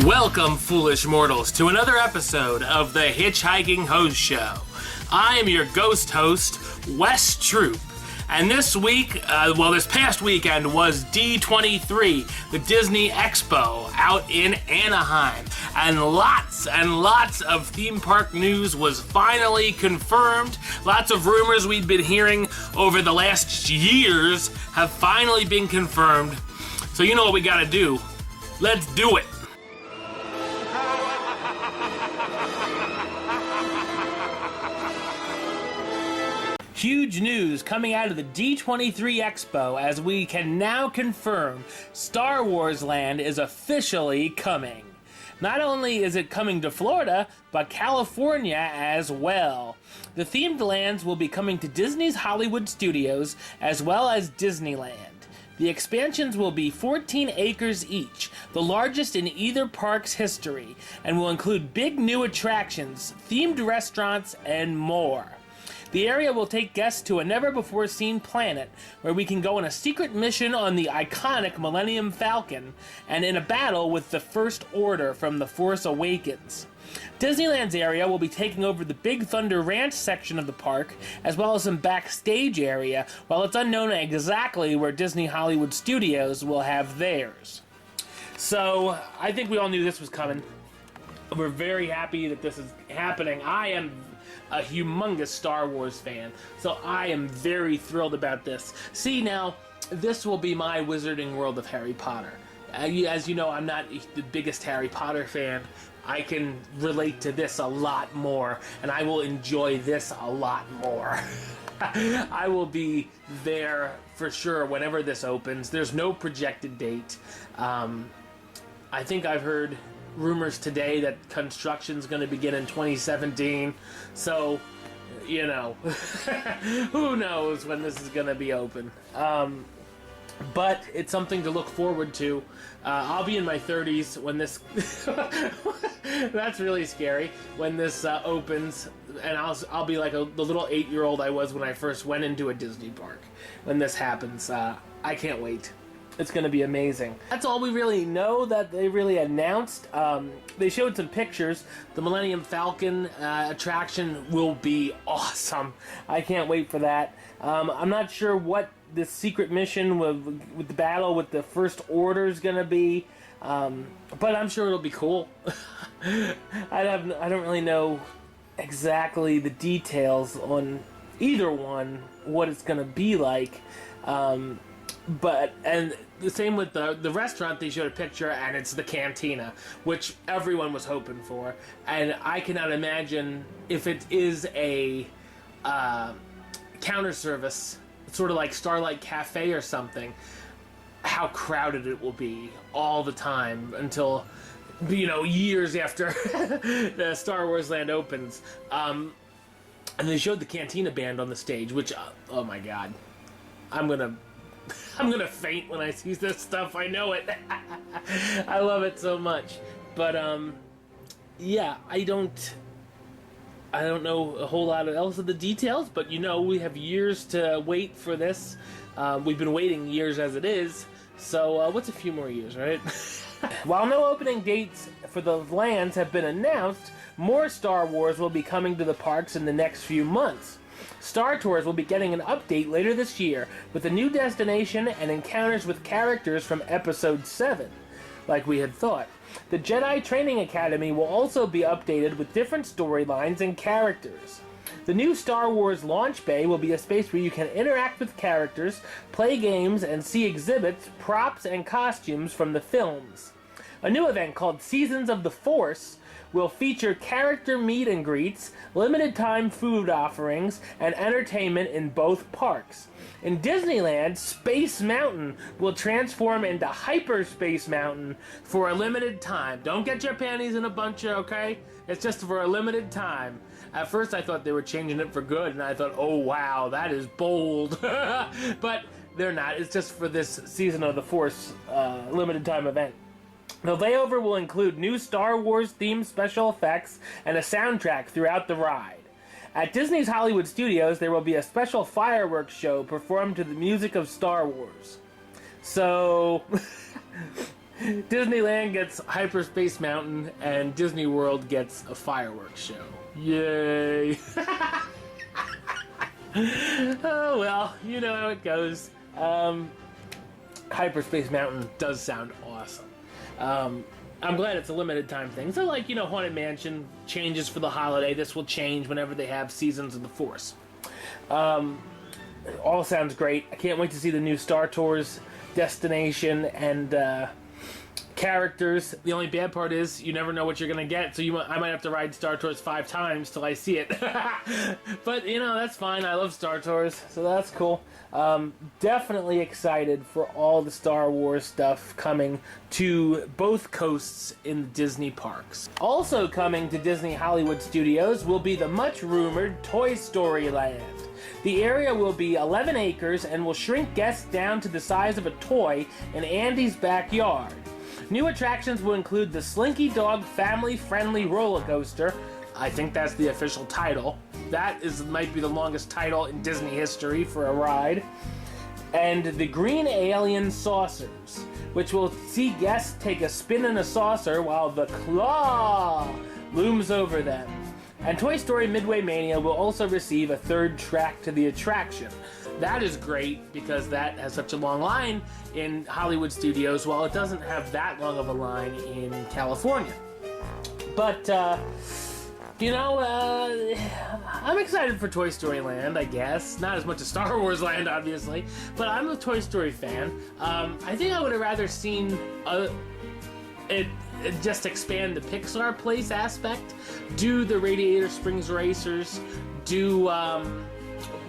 Welcome, foolish mortals, to another episode of the HitchHiking Host Show. I am your ghost host, Wes Troop, and this week, this past weekend was D23, the Disney Expo out in Anaheim, and lots of theme park news was finally confirmed. Lots of rumors we'd been hearing over the last years have finally been confirmed. So you know what we gotta do. Let's do it. Huge news coming out of the D23 Expo as we can now confirm Star Wars Land is officially coming. Not only is it coming to Florida, but California as well. The themed lands will be coming to Disney's Hollywood Studios as well as Disneyland. The expansions will be 14 acres each, the largest in either park's history, and will include big new attractions, themed restaurants, and more. The area will take guests to a never-before-seen planet where we can go on a secret mission on the iconic Millennium Falcon and in a battle with the First Order from The Force Awakens. Disneyland's area will be taking over the Big Thunder Ranch section of the park, as well as some backstage area, while it's unknown exactly where Disney Hollywood Studios will have theirs. So, I think we all knew this was coming. We're very happy that this is happening. I am a humongous Star Wars fan, so I am very thrilled about this. See, now, this will be my Wizarding World of Harry Potter. As you know, I'm not the biggest Harry Potter fan. I can relate to this a lot more, and I will enjoy this a lot more. I will be there for sure whenever this opens. There's no projected date. I think I've heard rumors today that construction's going to begin in 2017, so, you know, who knows when this is going to be open. But it's something to look forward to. I'll be in my 30s when this... That's really scary. When this opens, and I'll be like the little 8-year-old I was when I first went into a Disney park. When this happens, I can't wait. It's going to be amazing. That's all we really know that they really announced. They showed some pictures. The Millennium Falcon attraction will be awesome. I can't wait for that. I'm not sure what this secret mission with the battle with the First Order is going to be, but I'm sure it'll be cool. I don't really know exactly the details on either one, what it's going to be like. But, and the same with the restaurant, they showed a picture, and it's the Cantina, which everyone was hoping for. And I cannot imagine if it is a counter service, sort of like Starlight Cafe or something, how crowded it will be all the time until, you know, years after the Star Wars Land opens. And they showed the Cantina band on the stage, which, oh my god, I'm gonna faint when I see this stuff. I know it. I love it so much. But yeah, I don't know a whole lot else of the details, but you know, we have years to wait for this. We've been waiting years as it is, so what's a few more years, right? While no opening dates for the lands have been announced, more Star Wars will be coming to the parks in the next few months. Star Tours will be getting an update later this year with a new destination and encounters with characters from Episode 7, like we had thought. The Jedi Training Academy will also be updated with different storylines and characters. The new Star Wars Launch Bay will be a space where you can interact with characters, play games, and see exhibits, props, and costumes from the films. A new event called Seasons of the Force will feature character meet and greets, limited time food offerings, and entertainment in both parks. In Disneyland, Space Mountain will transform into Hyperspace Mountain for a limited time. Don't get your panties in a bunch, okay? It's just for a limited time. At first I thought they were changing it for good, and I thought, oh wow, that is bold. But they're not. It's just for this Season of the Force limited time event. The layover will include new Star Wars themed special effects and a soundtrack throughout the ride. At Disney's Hollywood Studios, there will be a special fireworks show performed to the music of Star Wars. So, Disneyland gets Hyperspace Mountain, and Disney World gets a fireworks show. Yay! Oh well, you know how it goes. Hyperspace Mountain does sound awesome. I'm glad it's a limited time thing. So like, Haunted Mansion changes for the holiday. This will change whenever they have Seasons of the Force. All sounds great. I can't wait to see the new Star Tours destination and characters. The only bad part is you never know what you're going to get, so I might have to ride Star Tours 5 times till I see it. But, that's fine. I love Star Tours, so that's cool. Definitely excited for all the Star Wars stuff coming to both coasts in the Disney parks. Also coming to Disney Hollywood Studios will be the much-rumored Toy Story Land. The area will be 11 acres and will shrink guests down to the size of a toy in Andy's backyard. New attractions will include the Slinky Dog family-friendly roller coaster. I think that's the official title. That might be the longest title in Disney history for a ride. And the Green Alien Saucers, which will see guests take a spin in a saucer while the Claw looms over them. And Toy Story Midway Mania will also receive a third track to the attraction. That is great because that has such a long line in Hollywood Studios, while it doesn't have that long of a line in California. But, I'm excited for Toy Story Land, I guess. Not as much as Star Wars Land, obviously, but I'm a Toy Story fan. I think I would have rather seen it just expand the Pixar Place aspect, do the Radiator Springs Racers, do,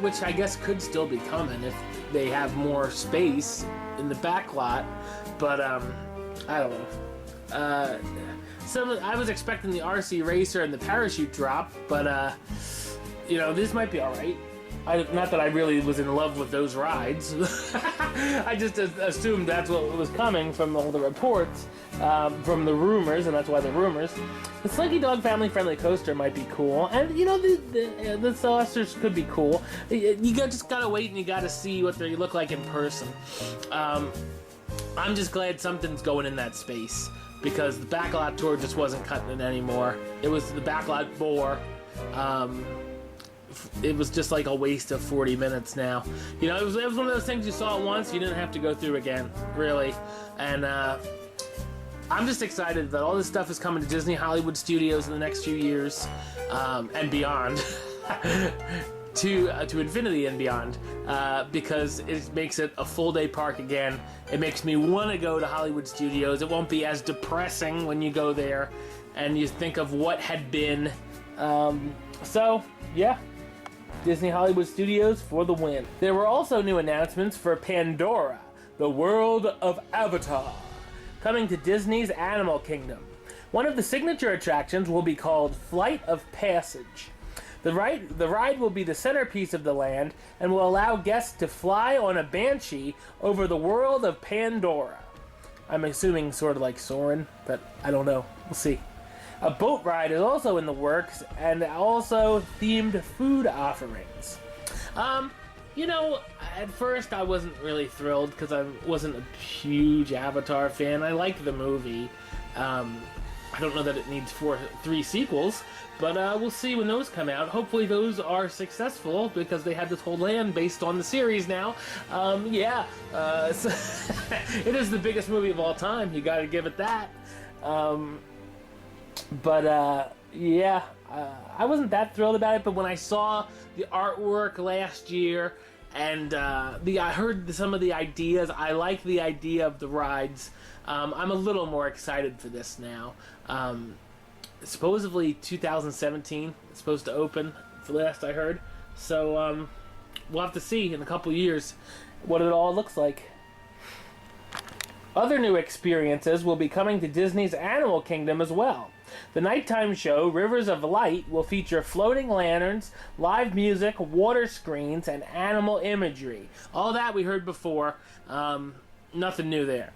which I guess could still be coming if they have more space in the back lot, but, I don't know. I was expecting the RC Racer and the parachute drop, but, this might be alright. Not that I really was in love with those rides. I just assumed that's what was coming from all the reports, from the rumors, and that's why they're rumors. The Slinky Dog family-friendly coaster might be cool, and the saucers could be cool. You just gotta wait and you gotta see what they look like in person. I'm just glad something's going in that space, because the backlot tour just wasn't cutting it anymore. It was the backlot bore. It was just like a waste of 40 minutes now. It was one of those things you saw it once, you didn't have to go through again, really. And I'm just excited that all this stuff is coming to Disney Hollywood Studios in the next few years, and beyond. to infinity and beyond, because it makes it a full-day park again. It makes me want to go to Hollywood Studios. It won't be as depressing when you go there and you think of what had been. So, yeah. Disney Hollywood Studios for the win. There were also new announcements for Pandora, the world of Avatar, coming to Disney's Animal Kingdom. One of the signature attractions will be called Flight of Passage. The ride will be the centerpiece of the land and will allow guests to fly on a banshee over the world of Pandora. I'm assuming sort of like Soarin', but I don't know. We'll see. A boat ride is also in the works, and also themed food offerings. At first I wasn't really thrilled because I wasn't a huge Avatar fan. I like the movie. I don't know that it needs 3 sequels, but we'll see when those come out. Hopefully those are successful because they have this whole land based on the series now. It is the biggest movie of all time. You gotta give it that. I wasn't that thrilled about it, but when I saw the artwork last year and I heard some of the ideas, I like the idea of the rides. I'm a little more excited for this now. Supposedly 2017 it's supposed to open, the last I heard. So we'll have to see in a couple years what it all looks like. Other new experiences will be coming to Disney's Animal Kingdom as well. The nighttime show, Rivers of Light, will feature floating lanterns, live music, water screens, and animal imagery. All that we heard before. Nothing new there.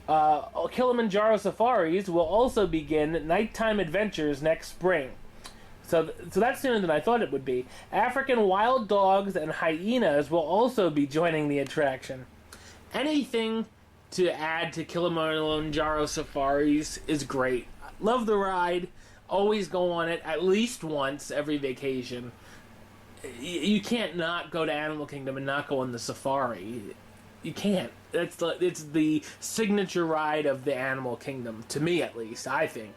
Kilimanjaro Safaris will also begin nighttime adventures next spring. So that's sooner than I thought it would be. African wild dogs and hyenas will also be joining the attraction. Anything to add to Kilimanjaro Safaris is great. Love the ride. Always go on it at least once every vacation. You can't not go to Animal Kingdom and not go on the safari. You can't. It's the signature ride of the Animal Kingdom, to me at least, I think.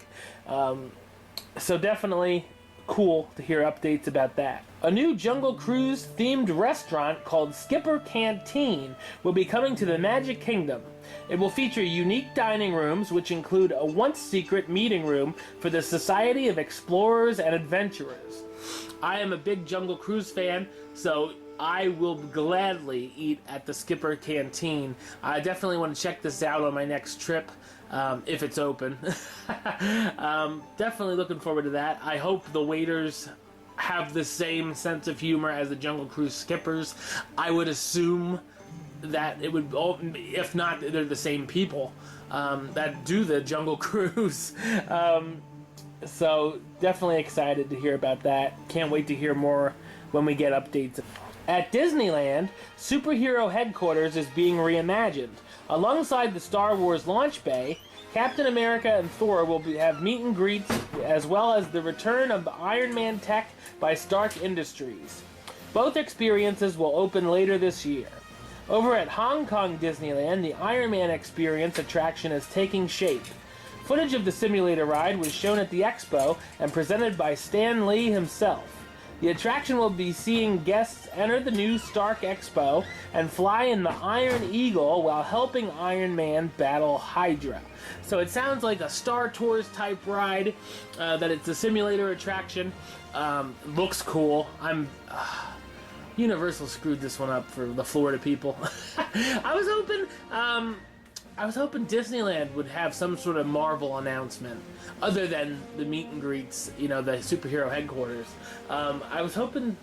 So definitely cool to hear updates about that. A new Jungle Cruise themed restaurant called Skipper Canteen will be coming to the Magic Kingdom. It will feature unique dining rooms, which include a once-secret meeting room for the Society of Explorers and Adventurers. I am a big Jungle Cruise fan, so I will gladly eat at the Skipper Canteen. I definitely want to check this out on my next trip, if it's open. Definitely looking forward to that. I hope the waiters have the same sense of humor as the Jungle Cruise skippers. I would assume that it would, if not, they're the same people that do the Jungle Cruise. So definitely excited to hear about that. Can't wait to hear more when we get updates. At Disneyland, Superhero Headquarters is being reimagined. Alongside the Star Wars launch bay, Captain America and Thor will have meet and greets, as well as the return of Iron Man tech by Stark Industries. Both experiences will open later this year. Over at Hong Kong Disneyland, the Iron Man Experience attraction is taking shape. Footage of the simulator ride was shown at the Expo and presented by Stan Lee himself. The attraction will be seeing guests enter the new Stark Expo and fly in the Iron Eagle while helping Iron Man battle Hydra. So it sounds like a Star Tours type ride, that it's a simulator attraction. Looks cool. Universal screwed this one up for the Florida people. I was hoping Disneyland would have some sort of Marvel announcement, other than the meet and greets, the superhero headquarters. I was hoping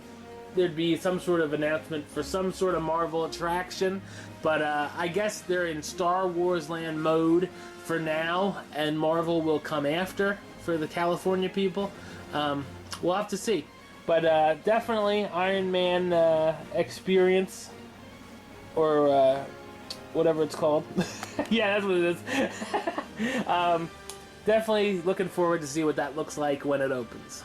there'd be some sort of announcement for some sort of Marvel attraction, but I guess they're in Star Wars Land mode for now, and Marvel will come after for the California people. We'll have to see. But definitely Iron Man experience, or whatever it's called. Yeah, that's what it is. Definitely looking forward to see what that looks like when it opens.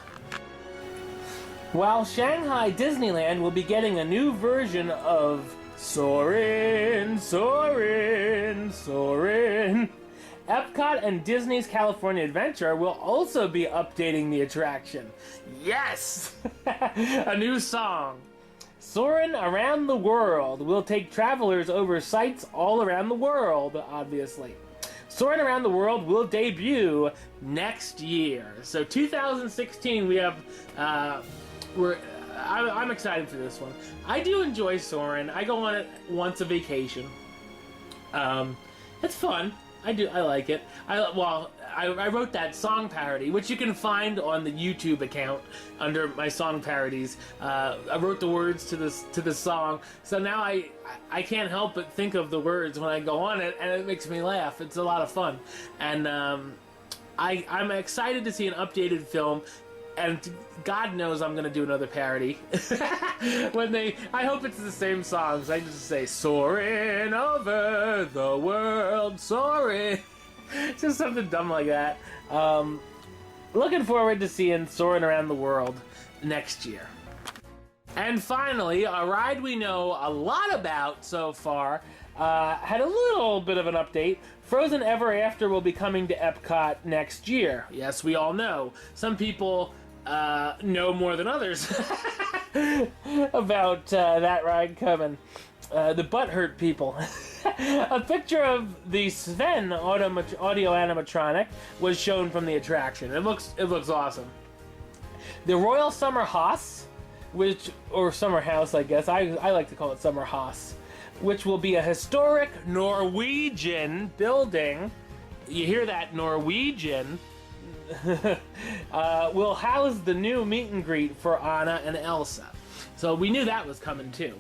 While Shanghai Disneyland will be getting a new version of Soarin', Soarin', Soarin', Epcot and Disney's California Adventure will also be updating the attraction. Yes! A new song. Soarin' Around the World will take travelers over sites all around the world, obviously. Soarin' Around the World will debut next year. So 2016 we have, I'm excited for this one. I do enjoy Soarin'. I go on it once a vacation. It's fun. I like it. I wrote that song parody, which you can find on the YouTube account under my song parodies. I wrote the words to the song, so now I can't help but think of the words when I go on it, and it makes me laugh. It's a lot of fun, and I'm excited to see an updated film. And God knows I'm gonna do another parody. I hope it's the same songs. I just say "Soarin' over the world, soarin'," just something dumb like that. Looking forward to seeing "Soarin' Around the World" next year. And finally, a ride we know a lot about so far had a little bit of an update. Frozen Ever After will be coming to Epcot next year. Yes, we all know. Some people know more than others about that ride coming. The butthurt people. A picture of the Sven audio animatronic was shown from the attraction. It looks awesome. The Royal Summer House, or Summer House, I guess. I like to call it Summer House, which will be a historic Norwegian building. You hear that, Norwegian? Will house the new meet and greet for Anna and Elsa. So we knew that was coming too.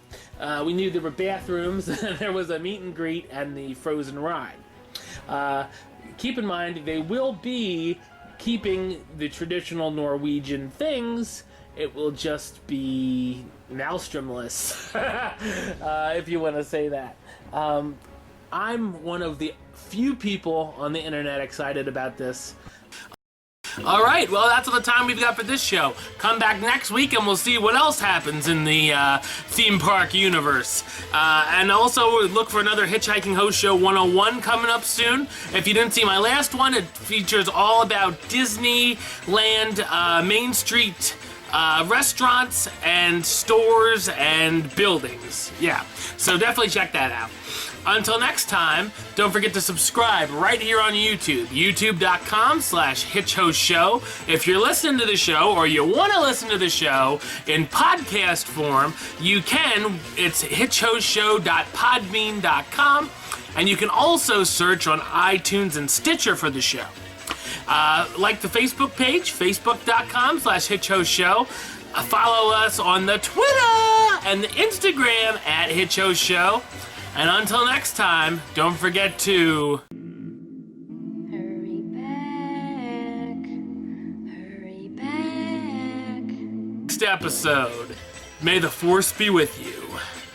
We knew there were bathrooms, there was a meet and greet, and the Frozen ride. Keep in mind, they will be keeping the traditional Norwegian things. It will just be Maelstromless, if you want to say that. I'm one of the few people on the internet excited about this. Alright, well, that's all the time we've got for this show. Come back next week and we'll see what else happens in the theme park universe. And also look for another Hitchhiking Host Show 101 coming up soon. If you didn't see my last one, it features all about Disneyland, Main Street, restaurants and stores and buildings. Yeah, so definitely check that out. Until next time, don't forget to subscribe right here on YouTube, youtube.com/HitchHostShow. If you're listening to the show or you want to listen to the show in podcast form, you can. It's hitchhostshow.podbean.com, and you can also search on iTunes and Stitcher for the show. Like the Facebook page, facebook.com/HitchHostShow. Follow us on the Twitter and the Instagram at HitchHostShow. And until next time, don't forget to... Hurry back, hurry back. Next episode, may the Force be with you.